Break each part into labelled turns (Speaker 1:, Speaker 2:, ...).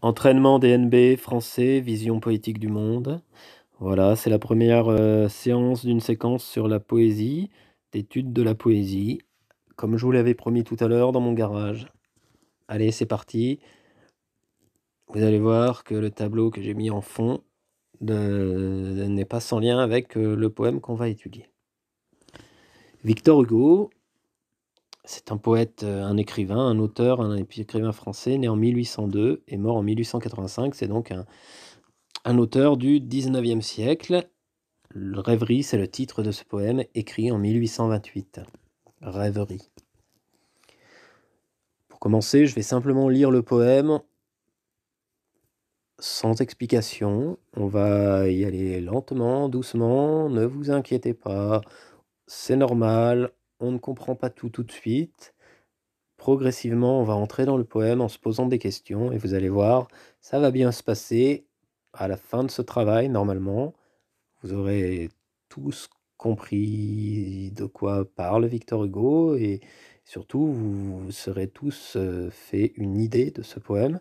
Speaker 1: Entraînement DNB français, vision poétique du monde. Voilà, c'est la première séance d'une séquence sur la poésie, d'étude de la poésie, comme je vous l'avais promis tout à l'heure dans mon garage. Allez, c'est parti. Vous allez voir que le tableau que j'ai mis en fond n'est pas sans lien avec le poème qu'on va étudier. Victor Hugo, c'est un poète, un écrivain, un auteur, un écrivain français, né en 1802 et mort en 1885. C'est donc un auteur du 19e siècle. Rêverie, c'est le titre de ce poème, écrit en 1828. Rêverie. Pour commencer, je vais simplement lire le poème sans explication. On va y aller lentement, doucement, ne vous inquiétez pas. C'est normal, on ne comprend pas tout de suite. Progressivement, on va entrer dans le poème en se posant des questions et vous allez voir, ça va bien se passer. À la fin de ce travail, normalement, vous aurez tous compris de quoi parle Victor Hugo et surtout vous serez tous fait une idée de ce poème.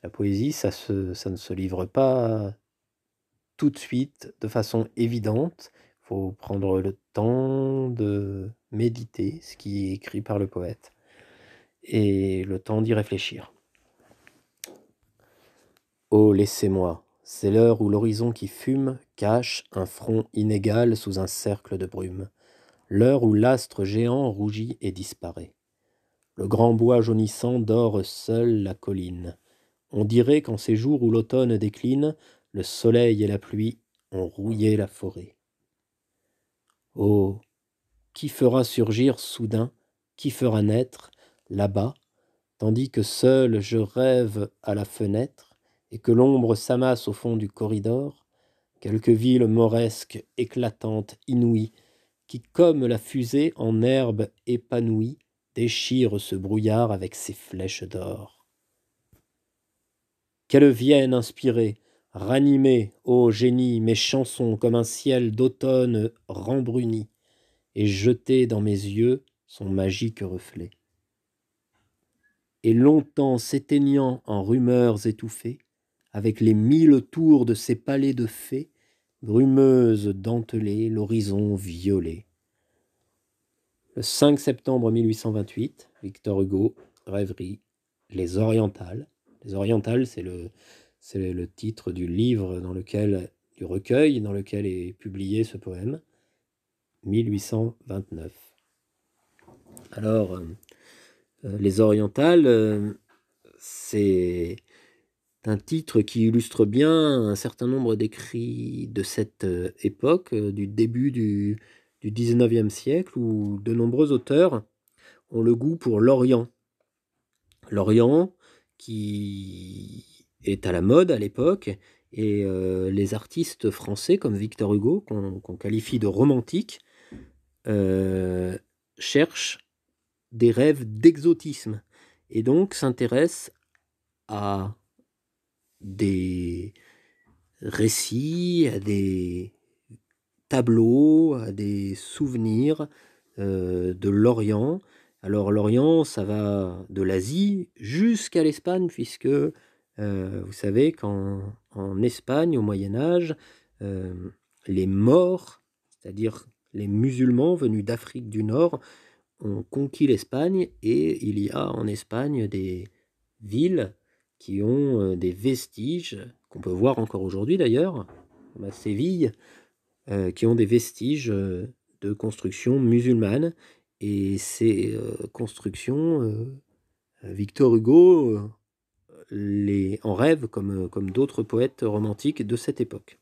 Speaker 1: La poésie, ça ne se livre pas tout de suite de façon évidente. Il faut prendre le temps de méditer ce qui est écrit par le poète et le temps d'y réfléchir. Oh, laissez-moi, c'est l'heure où l'horizon qui fume cache un front inégal sous un cercle de brume, l'heure où l'astre géant rougit et disparaît. Le grand bois jaunissant dore seul la colline. On dirait qu'en ces jours où l'automne décline, le soleil et la pluie ont rouillé la forêt. Oh, qui fera surgir soudain, qui fera naître, là-bas, tandis que seul je rêve à la fenêtre, et que l'ombre s'amasse au fond du corridor, quelque ville mauresque, éclatante, inouïe, qui, comme la fusée en herbe épanouie, déchire ce brouillard avec ses flèches d'or. Qu'elles viennent inspirer, ranimer, ô génie, mes chansons comme un ciel d'automne rembruni, et jeter dans mes yeux son magique reflet. Et longtemps s'éteignant en rumeurs étouffées, avec les 1000 tours de ces palais de fées, brumeuse dentelée, l'horizon violet. Le 5 septembre 1828, Victor Hugo, Rêverie, Les Orientales. Les Orientales, c'est le titre du livre du recueil dans lequel est publié ce poème, 1829. Alors, Les Orientales, c'est un titre qui illustre bien un certain nombre d'écrits de cette époque, du début du 19e siècle, où de nombreux auteurs ont le goût pour l'Orient. L'Orient qui est à la mode à l'époque, et les artistes français comme Victor Hugo, qu'on qualifie de romantique, cherchent des rêves d'exotisme, et donc s'intéressent à des récits, à des tableaux, à des souvenirs de l'Orient. Alors l'Orient, ça va de l'Asie jusqu'à l'Espagne, puisque vous savez qu'en Espagne, au Moyen-Âge, les Maures, c'est-à-dire les musulmans venus d'Afrique du Nord, ont conquis l'Espagne, et il y a en Espagne des villes qui ont des vestiges, qu'on peut voir encore aujourd'hui d'ailleurs, comme à Séville, qui ont des vestiges de construction musulmane. Et ces constructions, Victor Hugo en rêve comme d'autres poètes romantiques de cette époque.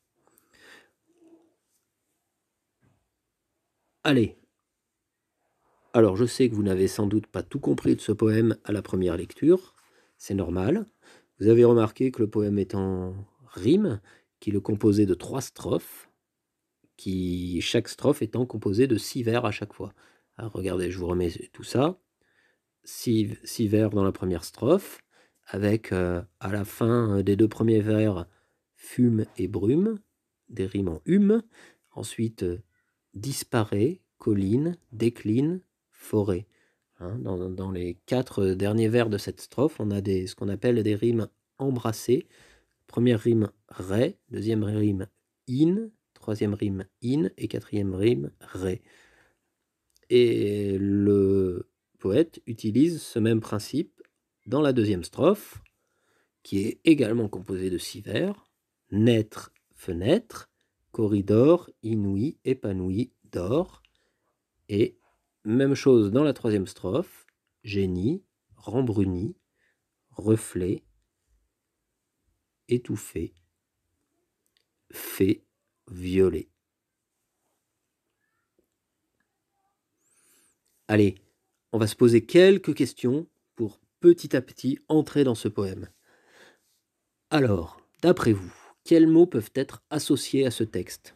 Speaker 1: Allez, alors je sais que vous n'avez sans doute pas tout compris de ce poème à la première lecture, c'est normal. Vous avez remarqué que le poème est en rime, qu'il est composé de 3 strophes, chaque strophe étant composée de 6 vers à chaque fois. Alors regardez, je vous remets tout ça. 6 vers dans la première strophe, avec à la fin des 2 premiers vers fume et brume, des rimes en hume. Ensuite, disparaît, colline, décline, forêt. Hein, dans les 4 derniers vers de cette strophe, on a ce qu'on appelle des rimes embrasser. Première rime ré, deuxième rime in, troisième rime in et quatrième rime ré. Et le poète utilise ce même principe dans la deuxième strophe, qui est également composée de 6 vers. Naître, fenêtre, corridor, inouï, épanoui, d'or. Et même chose dans la troisième strophe, génie, rembruni, reflet, étouffé, fait, violet. Allez, on va se poser quelques questions pour petit à petit entrer dans ce poème. Alors, d'après vous, quels mots peuvent être associés à ce texte?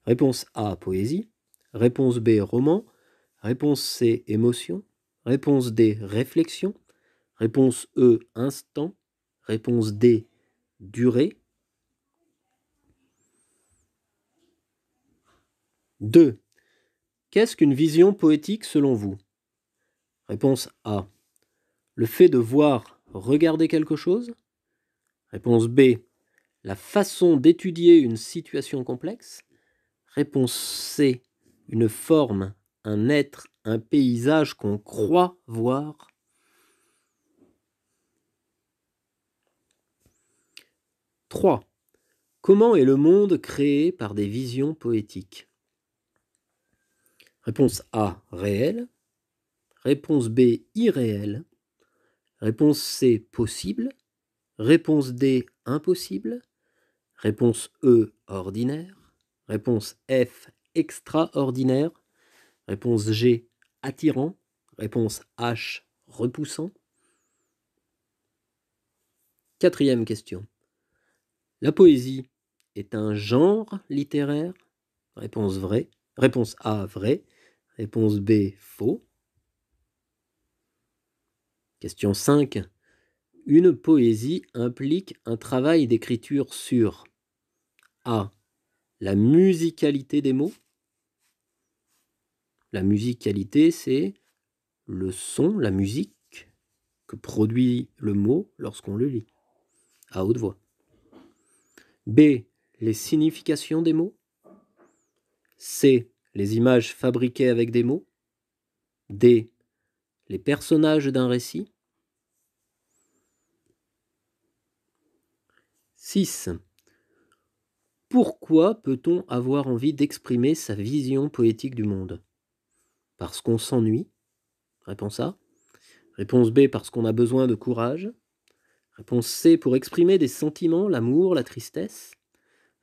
Speaker 1: Réponse A, poésie. Réponse B, roman. Réponse C, émotion. Réponse D, réflexion. Réponse E, instant. Réponse D, durée. 2. Qu'est-ce qu'une vision poétique selon vous? Réponse A. Le fait de voir, regarder quelque chose. Réponse B. La façon d'étudier une situation complexe. Réponse C. Une forme, un être, un paysage qu'on croit voir. « 3. Comment est le monde créé par des visions poétiques? Réponse A. Réel. Réponse B. Irréel. Réponse C. Possible. Réponse D. Impossible. Réponse E. Ordinaire. Réponse F. Extraordinaire. Réponse G. Attirant. Réponse H. Repoussant. 4e question. La poésie est un genre littéraire? Réponse vrai. Réponse A. Vrai. Réponse B. Faux. Question 5. Une poésie implique un travail d'écriture sur A. La musicalité des mots. La musicalité, c'est le son, la musique que produit le mot lorsqu'on le lit, à haute voix. B. Les significations des mots. C. Les images fabriquées avec des mots. D. Les personnages d'un récit. 6. Pourquoi peut-on avoir envie d'exprimer sa vision poétique du monde? Parce qu'on s'ennuie. Réponse A. Réponse B. Parce qu'on a besoin de courage. Réponse C. Pour exprimer des sentiments, l'amour, la tristesse.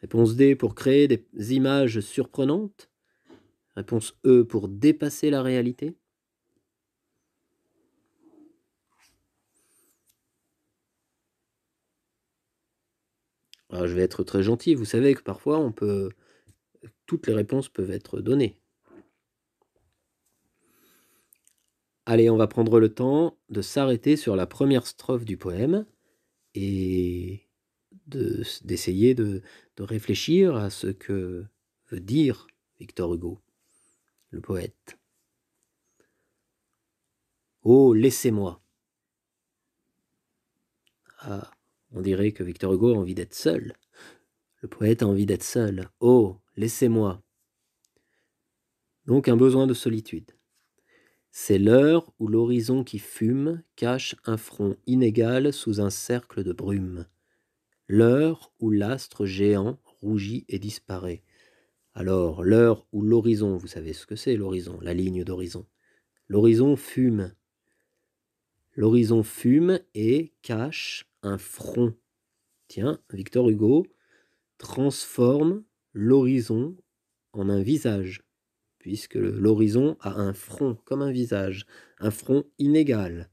Speaker 1: Réponse D. Pour créer des images surprenantes. Réponse E. Pour dépasser la réalité. Alors, je vais être très gentil. Vous savez que parfois, toutes les réponses peuvent être données. Allez, on va prendre le temps de s'arrêter sur la première strophe du poème et d'essayer de réfléchir à ce que veut dire Victor Hugo, le poète. Oh, laissez-moi. Ah, on dirait que Victor Hugo a envie d'être seul. Le poète a envie d'être seul. Oh, laissez-moi. Donc un besoin de solitude. C'est l'heure où l'horizon qui fume cache un front inégal sous un cercle de brume. L'heure où l'astre géant rougit et disparaît. Alors, l'heure où l'horizon, vous savez ce que c'est l'horizon, la ligne d'horizon. L'horizon fume. L'horizon fume et cache un front. Tiens, Victor Hugo transforme l'horizon en un visage, puisque l'horizon a un front comme un visage, un front inégal,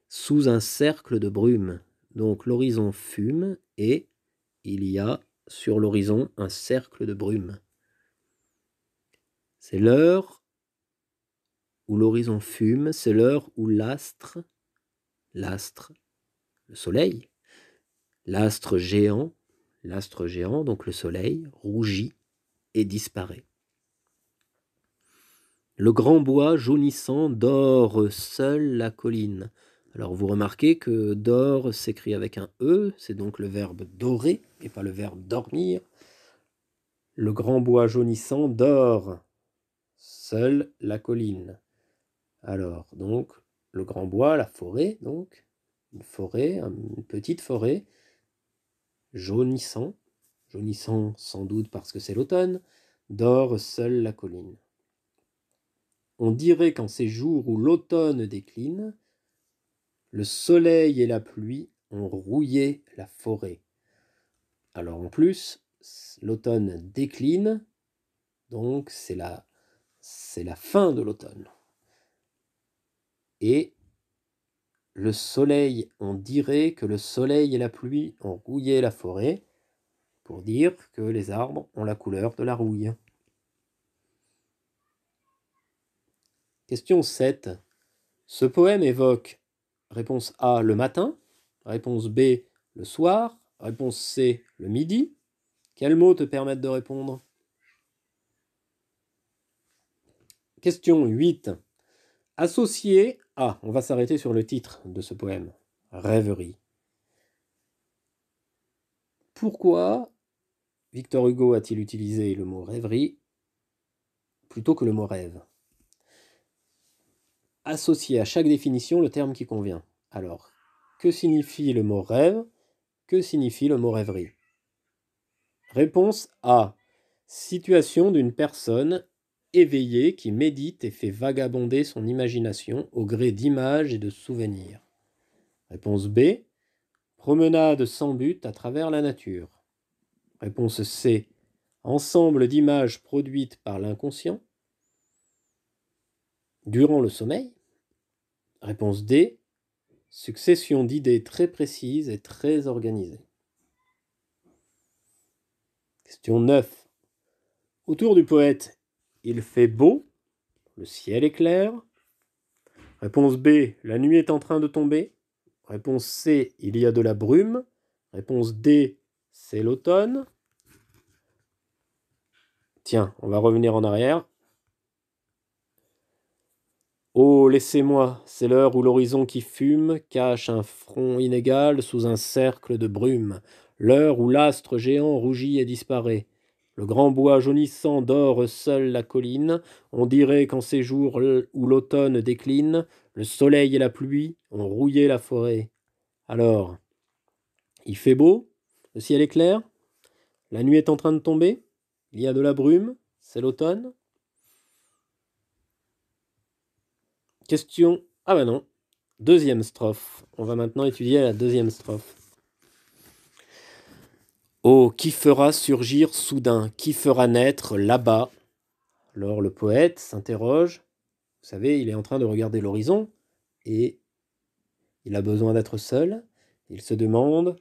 Speaker 1: sous un cercle de brume. Donc l'horizon fume et il y a sur l'horizon un cercle de brume. C'est l'heure où l'horizon fume, c'est l'heure où l'astre, le soleil, l'astre géant, donc le soleil, rougit et disparaît. Le grand bois jaunissant dore seul la colline. Alors vous remarquez que dort s'écrit avec un E, c'est donc le verbe dorer et pas le verbe dormir. Le grand bois jaunissant dort, seule la colline. Alors, donc, le grand bois, la forêt, donc, une forêt, une petite forêt, jaunissant, jaunissant sans doute parce que c'est l'automne, dort seule la colline. On dirait qu'en ces jours où l'automne décline, le soleil et la pluie ont rouillé la forêt. Alors en plus, l'automne décline, donc c'est la fin de l'automne. Et le soleil, on dirait que le soleil et la pluie ont rouillé la forêt, pour dire que les arbres ont la couleur de la rouille. Question 7. Ce poème évoque réponse A, le matin, réponse B, le soir, réponse C, le midi. Quels mots te permettent de répondre? Question 8. Associé à, on va s'arrêter sur le titre de ce poème, Rêverie. Pourquoi Victor Hugo a-t-il utilisé le mot rêverie plutôt que le mot rêve? Associer à chaque définition le terme qui convient. Alors, que signifie le mot rêve? Que signifie le mot rêverie? Réponse A. Situation d'une personne éveillée qui médite et fait vagabonder son imagination au gré d'images et de souvenirs. Réponse B. Promenade sans but à travers la nature. Réponse C. Ensemble d'images produites par l'inconscient durant le sommeil. Réponse D. Succession d'idées très précises et très organisées. Question 9. Autour du poète, il fait beau, le ciel est clair. Réponse B. La nuit est en train de tomber. Réponse C. Il y a de la brume. Réponse D. C'est l'automne. Tiens, on va revenir en arrière. Oh, laissez-moi, c'est l'heure où l'horizon qui fume cache un front inégal sous un cercle de brume, l'heure où l'astre géant rougit et disparaît. Le grand bois jaunissant dort seul la colline, on dirait qu'en ces jours où l'automne décline, le soleil et la pluie ont rouillé la forêt. Alors, il fait beau, le ciel est clair, la nuit est en train de tomber, il y a de la brume, c'est l'automne. Question... Ah bah non. Deuxième strophe. On va maintenant étudier la deuxième strophe. Oh, qui fera surgir soudain, qui fera naître là-bas? Alors le poète s'interroge. Vous savez, il est en train de regarder l'horizon et il a besoin d'être seul. Il se demande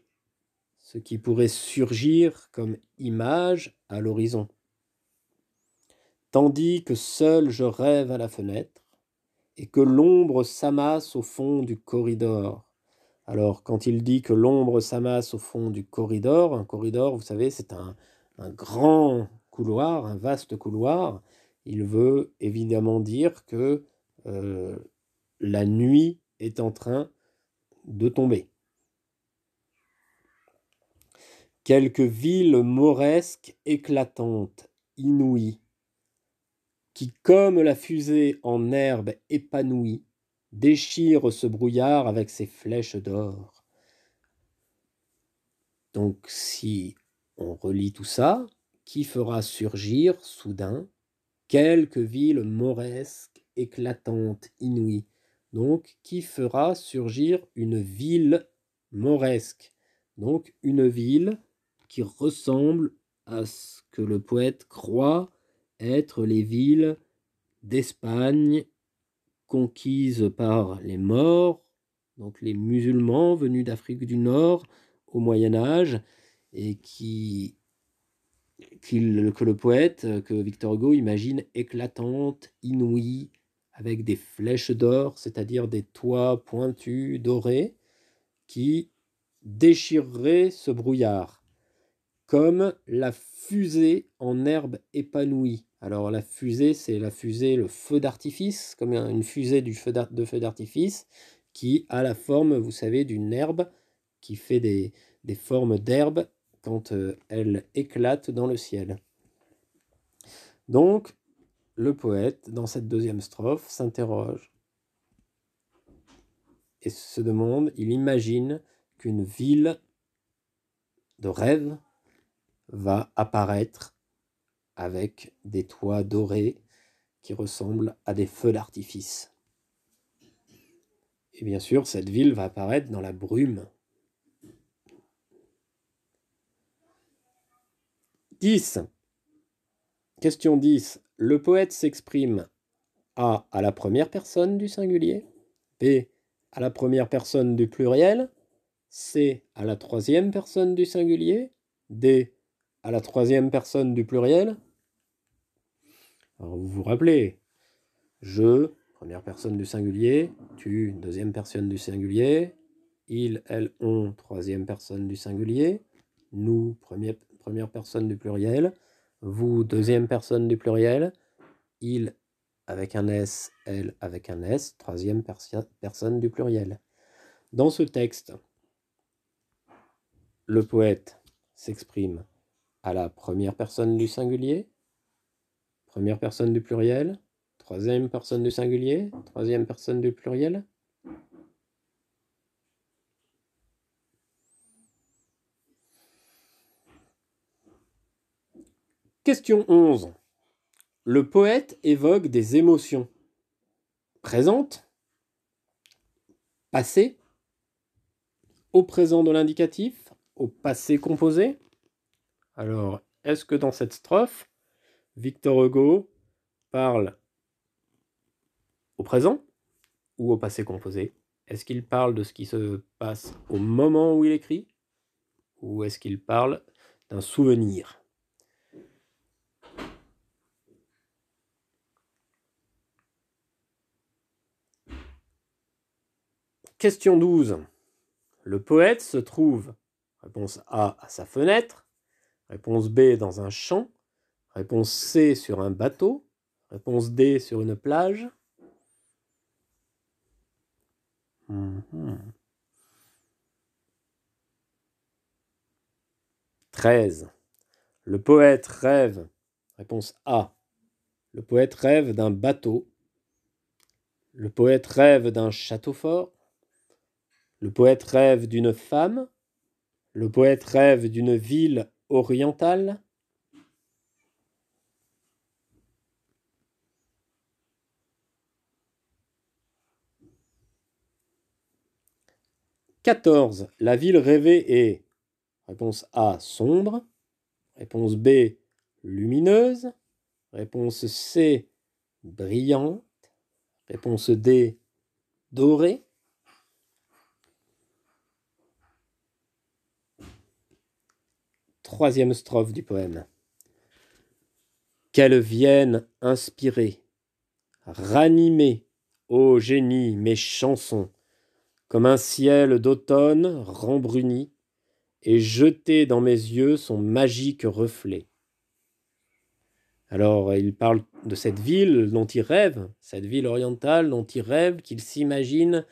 Speaker 1: ce qui pourrait surgir comme image à l'horizon. Tandis que seul je rêve à la fenêtre et que l'ombre s'amasse au fond du corridor. Alors, quand il dit que l'ombre s'amasse au fond du corridor, un corridor, vous savez, c'est un grand couloir, un vaste couloir, il veut évidemment dire que la nuit est en train de tomber. Quelques villes mauresques éclatantes, inouïes, qui, comme la fusée en herbe épanouie, déchirent ce brouillard avec ses flèches d'or. Donc, si on relit tout ça, qui fera surgir soudain quelques villes mauresques, éclatantes, inouïes? Donc, qui fera surgir une ville mauresque? Donc, une ville qui ressemble à ce que le poète croit être les villes d'Espagne conquises par les Maures, donc les musulmans venus d'Afrique du Nord au Moyen-Âge, et que le poète, que Victor Hugo imagine éclatante, inouïe, avec des flèches d'or, c'est-à-dire des toits pointus, dorés, qui déchireraient ce brouillard, comme la fusée en herbe épanouie. Alors la fusée, c'est la fusée, le feu d'artifice, comme une fusée de feu d'artifice, qui a la forme, vous savez, d'une herbe, qui fait des formes d'herbe quand elle éclate dans le ciel. Donc, le poète, dans cette deuxième strophe, s'interroge et se demande, il imagine qu'une ville de rêve va apparaître avec des toits dorés qui ressemblent à des feux d'artifice. Et bien sûr, cette ville va apparaître dans la brume. 10. Question 10. Le poète s'exprime A. à la première personne du singulier, B. à la première personne du pluriel, C. à la troisième personne du singulier, D. à la troisième personne du pluriel. Alors vous vous rappelez, je, première personne du singulier, tu, deuxième personne du singulier, il, elle, on, troisième personne du singulier, nous, première personne du pluriel, vous, deuxième personne du pluriel, il avec un S, elle avec un S, troisième personne du pluriel. Dans ce texte, le poète s'exprime à la première personne du singulier, première personne du pluriel, troisième personne du singulier, troisième personne du pluriel. Question 11. Le poète évoque des émotions présentes, passées, au présent de l'indicatif, au passé composé. Alors, est-ce que dans cette strophe, Victor Hugo parle au présent ou au passé composé? Est-ce qu'il parle de ce qui se passe au moment où il écrit ou est-ce qu'il parle d'un souvenir? Question 12. Le poète se trouve, réponse A, à sa fenêtre, réponse B, dans un champ, réponse C, sur un bateau, réponse D, sur une plage. 13. Le poète rêve, réponse A, le poète rêve d'un bateau, le poète rêve d'un château fort, le poète rêve d'une femme, le poète rêve d'une ville orientale. « 14. La ville rêvée est, réponse A, sombre, réponse B, lumineuse, réponse C, brillante, réponse D, dorée. Troisième strophe du poème. Qu'elle vienne inspirer, ranimer, ô génie, mes chansons, comme un ciel d'automne rembruni, et jeter dans mes yeux son magique reflet. Alors, il parle de cette ville dont il rêve, cette ville orientale dont il rêve, qu'il s'imagine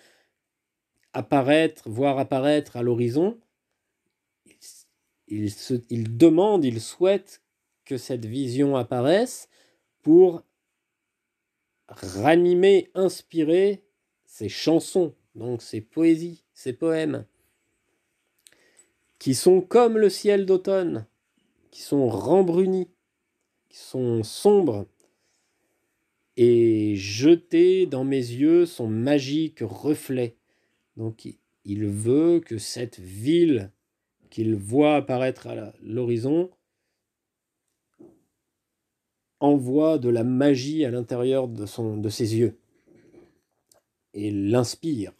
Speaker 1: apparaître, voir apparaître à l'horizon. Il demande, il souhaite que cette vision apparaisse pour ranimer, inspirer ses chansons, donc ses poésies, ses poèmes, qui sont comme le ciel d'automne, qui sont rembrunis, qui sont sombres, et jeter dans mes yeux son magique reflet. Donc il veut que cette ville qu'il voit apparaître à l'horizon envoie de la magie à l'intérieur de ses yeux et l'inspire.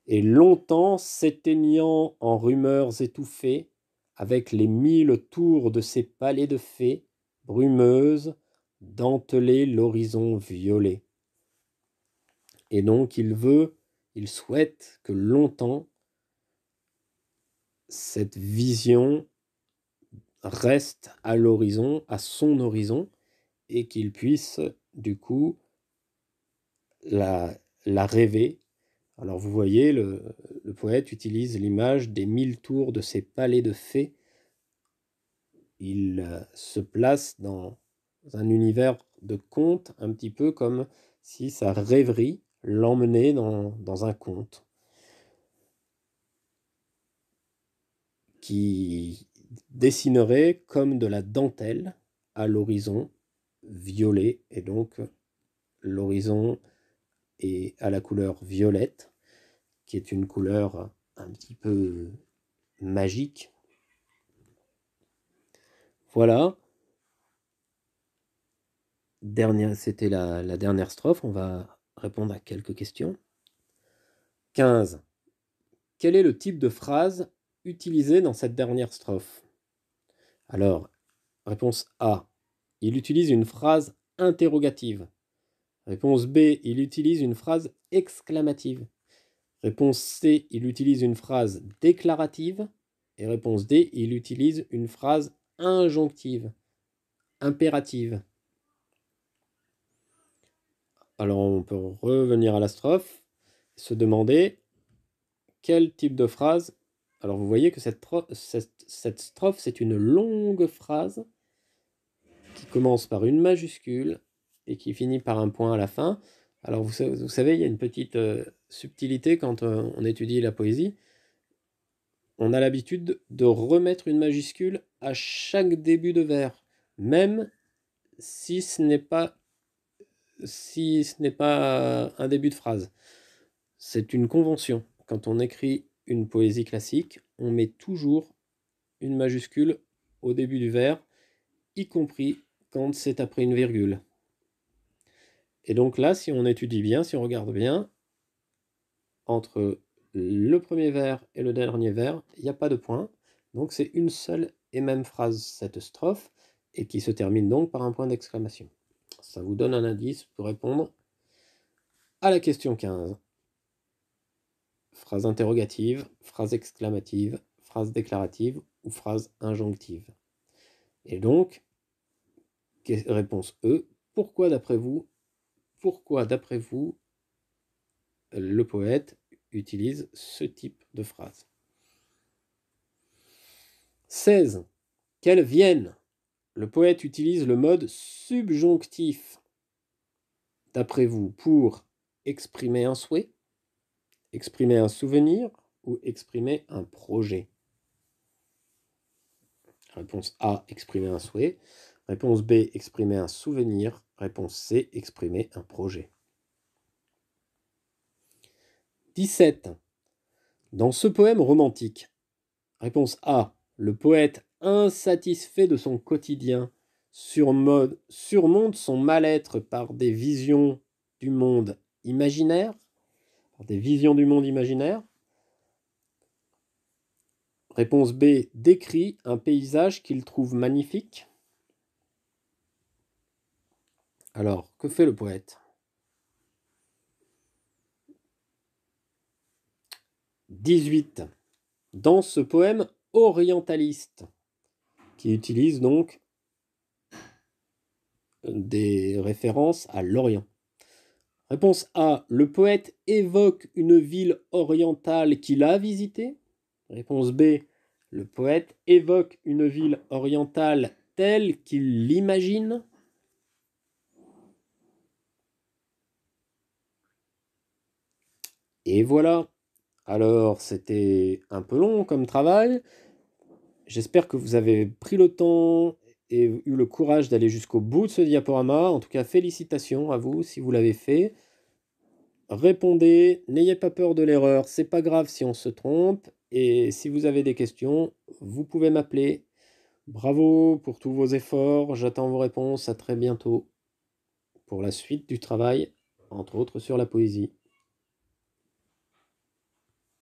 Speaker 1: Et longtemps s'éteignant en rumeurs étouffées, avec les 1000 tours de ses palais de fées, brumeuses, denteler l'horizon violet. Et donc il souhaite que longtemps cette vision reste à l'horizon, à son horizon, et qu'il puisse du coup la rêver, Alors vous voyez, le poète utilise l'image des 1000 tours de ses palais de fées. Il se place dans un univers de conte, un petit peu comme si sa rêverie l'emmenait dans un conte qui dessinerait comme de la dentelle à l'horizon violet, et donc l'horizon est à la couleur violette, qui est une couleur un petit peu magique. Voilà. C'était la dernière strophe. On va répondre à quelques questions. 15. Quel est le type de phrase utilisé dans cette dernière strophe? Alors, réponse A. Il utilise une phrase interrogative. Réponse B. Il utilise une phrase exclamative. Réponse C. Il utilise une phrase déclarative. Et réponse D. Il utilise une phrase injonctive, impérative. Alors on peut revenir à la strophe, se demander quel type de phrase. Alors vous voyez que cette strophe, c'est une longue phrase qui commence par une majuscule et qui finit par un point à la fin. Alors vous savez, il y a une petite subtilité quand on étudie la poésie. On a l'habitude de remettre une majuscule à chaque début de vers, même si ce n'est pas un début de phrase. C'est une convention. Quand on écrit une poésie classique, on met toujours une majuscule au début du vers, y compris quand c'est après une virgule. Et donc là, si on étudie bien, si on regarde bien, entre le premier vers et le dernier vers, il n'y a pas de point. Donc c'est une seule et même phrase, cette strophe, et qui se termine donc par un point d'exclamation. Ça vous donne un indice pour répondre à la question 15. Phrase interrogative, phrase exclamative, phrase déclarative ou phrase injonctive. Et donc, réponse E, pourquoi d'après vous, le poète utilise ce type de phrase? 16. Qu'elles viennent. Le poète utilise le mode subjonctif, d'après vous, pour exprimer un souhait, exprimer un souvenir ou exprimer un projet? Réponse A, exprimer un souhait. Réponse B, exprimer un souvenir. Réponse C, exprimer un projet. 17. Dans ce poème romantique, réponse A, le poète insatisfait de son quotidien surmonte son mal-être par des visions du monde imaginaire. Réponse B, décrit un paysage qu'il trouve magnifique. Alors, que fait le poète? 18. Dans ce poème orientaliste, qui utilise donc des références à l'Orient. Réponse A, le poète évoque une ville orientale qu'il a visitée. Réponse B, le poète évoque une ville orientale telle qu'il l'imagine. Et voilà. Alors, c'était un peu long comme travail. J'espère que vous avez pris le temps et eu le courage d'aller jusqu'au bout de ce diaporama. En tout cas, félicitations à vous si vous l'avez fait. Répondez, n'ayez pas peur de l'erreur, c'est pas grave si on se trompe. Et si vous avez des questions, vous pouvez m'appeler. Bravo pour tous vos efforts, j'attends vos réponses, à très bientôt pour la suite du travail, entre autres sur la poésie.